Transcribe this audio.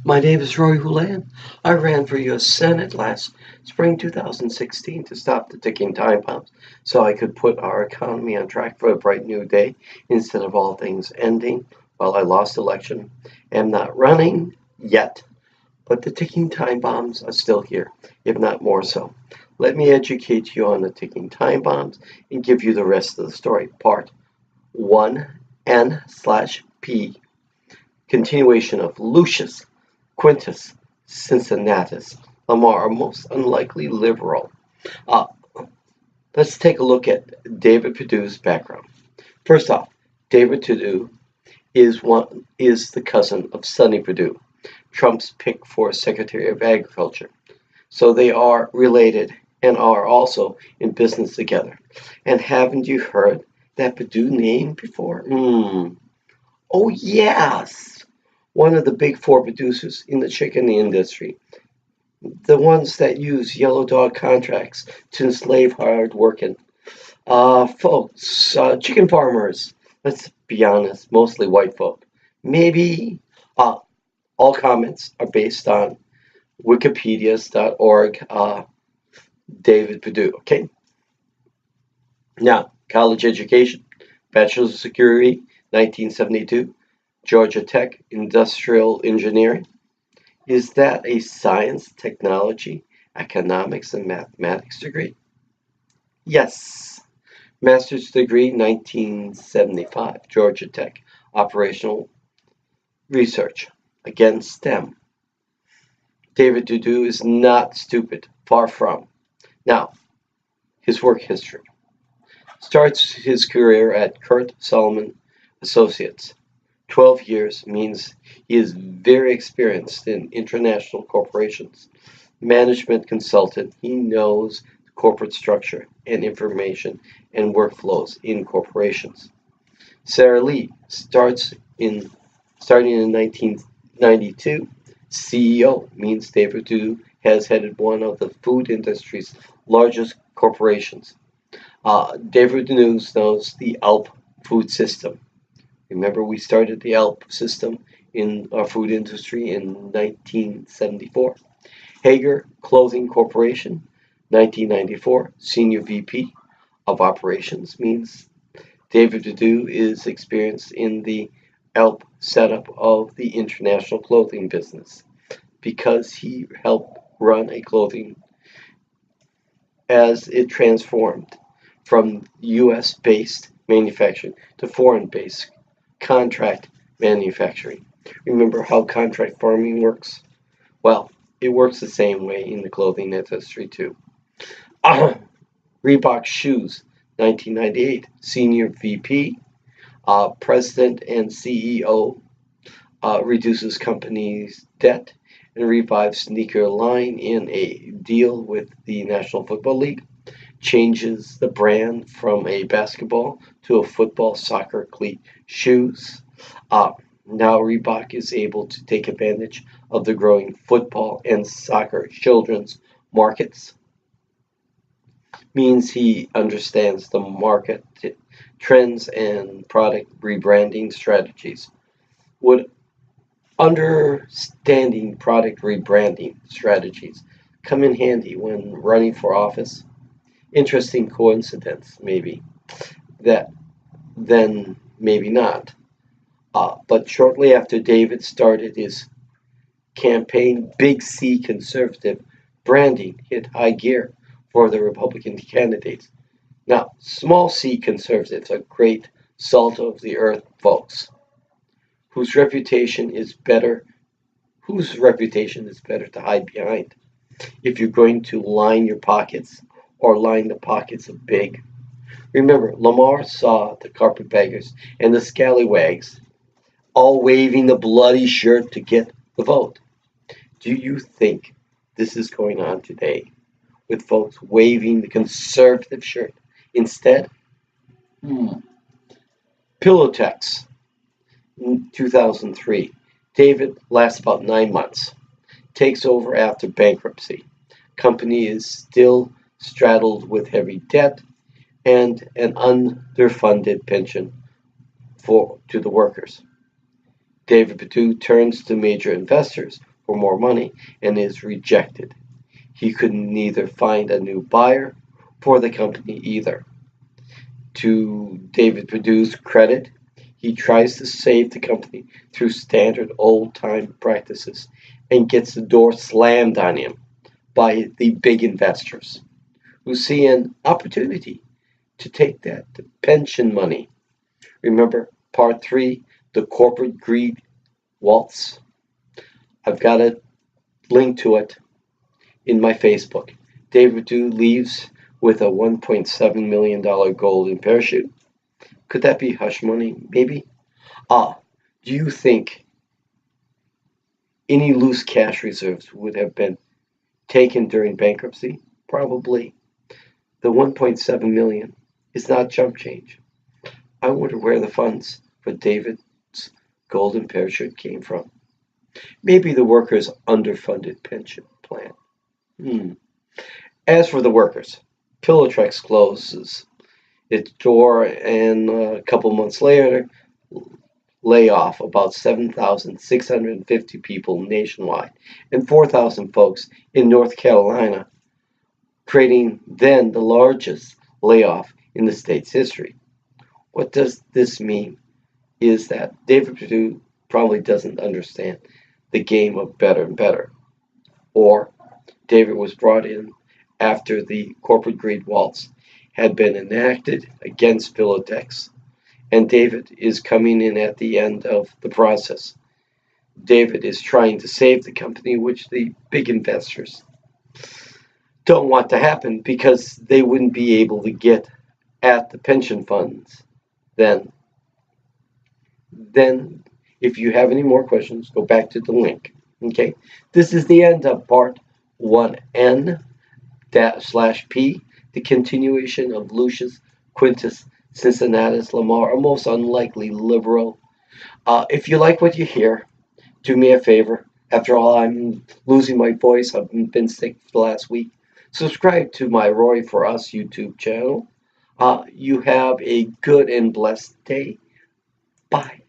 My name is Rory Houlihan. I ran for U.S. Senate last spring 2016 to stop the ticking time bombs so I could put our economy on track for a bright new day instead of all things ending while I lost election. Am not running yet, but the ticking time bombs are still here, if not more so. Let me educate you on the ticking time bombs and give you the rest of the story. Part 1N/P. Continuation of Lucius Quintus Cincinnatus Lamar, a most unlikely liberal. Uh, let's take a look at David Pedue's background. First off, David Perdue is the cousin of Sonny Perdue, Trump's pick for Secretary of Agriculture. So they are related and are also in business together. And haven't you heard that Perdue name before? Oh yes, one of the big four producers in the chicken industry, the ones that use yellow dog contracts to enslave hard-working folks, chicken farmers. Let's be honest, mostly white folk. Maybe all comments are based on Wikipedias.org. David Perdue. Okay. Now, college education, bachelor's degree, 1972, Georgia Tech, industrial engineering. Is that a science, technology, economics, and mathematics degree? Yes. Master's degree, 1975, Georgia Tech, operational research. Again, STEM. David Perdue is not stupid, far from. Now, his work history. Starts his career at Kurt Solomon Associates. 12 years means he is very experienced in international corporations. Management consultant, he knows corporate structure and information and workflows in corporations. Sarah Lee starting in 1992. CEO means David Perdue has headed one of the food industry's largest corporations. David Perdue knows the ALP food system. Remember, we started the ALP system in our food industry in 1974. Hager Clothing Corporation, 1994, Senior VP of Operations means David Perdue is experienced in the ALP setup of the international clothing business because he helped run a clothing as it transformed from US-based manufacturing to foreign-based contract manufacturing. Remember how contract farming works? Well, it works the same way in the clothing industry too. Reebok Shoes, 1998, Senior VP, President and CEO, reduces company's debt and revives sneaker line in a deal with the National Football League. Changes the brand from a basketball to a football soccer cleat shoes. Now Reebok is able to take advantage of the growing football and soccer children's markets. Means he understands the market trends and product rebranding strategies. Would understanding product rebranding strategies come in handy when running for office? Interesting coincidence, maybe. That then maybe not. But shortly after David started his campaign, Big C conservative branding hit high gear for the Republican candidates. Now, small c conservatives are great salt of the earth folks whose reputation is better to hide behind. If you're going to line your pockets or line the pockets of big. Remember, Lamar saw the carpetbaggers and the scallywags all waving the bloody shirt to get the vote. Do you think this is going on today with folks waving the conservative shirt instead? Pillowtex, 2003. David lasts about 9 months. Takes over after bankruptcy. Company is still straddled with heavy debt and an underfunded pension to the workers. David Perdue turns to major investors for more money and is rejected. He could neither find a new buyer for the company either. To David Perdue's credit, he tries to save the company through standard old-time practices and gets the door slammed on him by the big investors who see an opportunity to take that pension money. Remember part 3, the corporate greed waltz? I've got a link to it in my Facebook. David Perdue leaves with a $1.7 million golden parachute. Could that be hush money? Maybe. Do you think any loose cash reserves would have been taken during bankruptcy? Probably. The 1.7 million is not jump change. I wonder where the funds for David's golden parachute came from. Maybe the workers' underfunded pension plan. As for the workers, Pillowtrex closes its door and a couple months later lay off about 7,650 people nationwide and 4,000 folks in North Carolina, creating then the largest layoff in the state's history. What does this mean is that David Perdue probably doesn't understand the game of better and better. Or David was brought in after the corporate greed waltz had been enacted against Pillowtrex, and David is coming in at the end of the process. David is trying to save the company, which the big investors don't want to happen because they wouldn't be able to get at the pension funds then. Then, if you have any more questions, go back to the link. Okay, this is the end of part 1N/P, the continuation of Lucius Quintus Cincinnatus Lamar, a most unlikely liberal. If you like what you hear, do me a favor. After all, I'm losing my voice. I've been sick for the last week. Subscribe to my Rory for Us YouTube channel. You have a good and blessed day. Bye.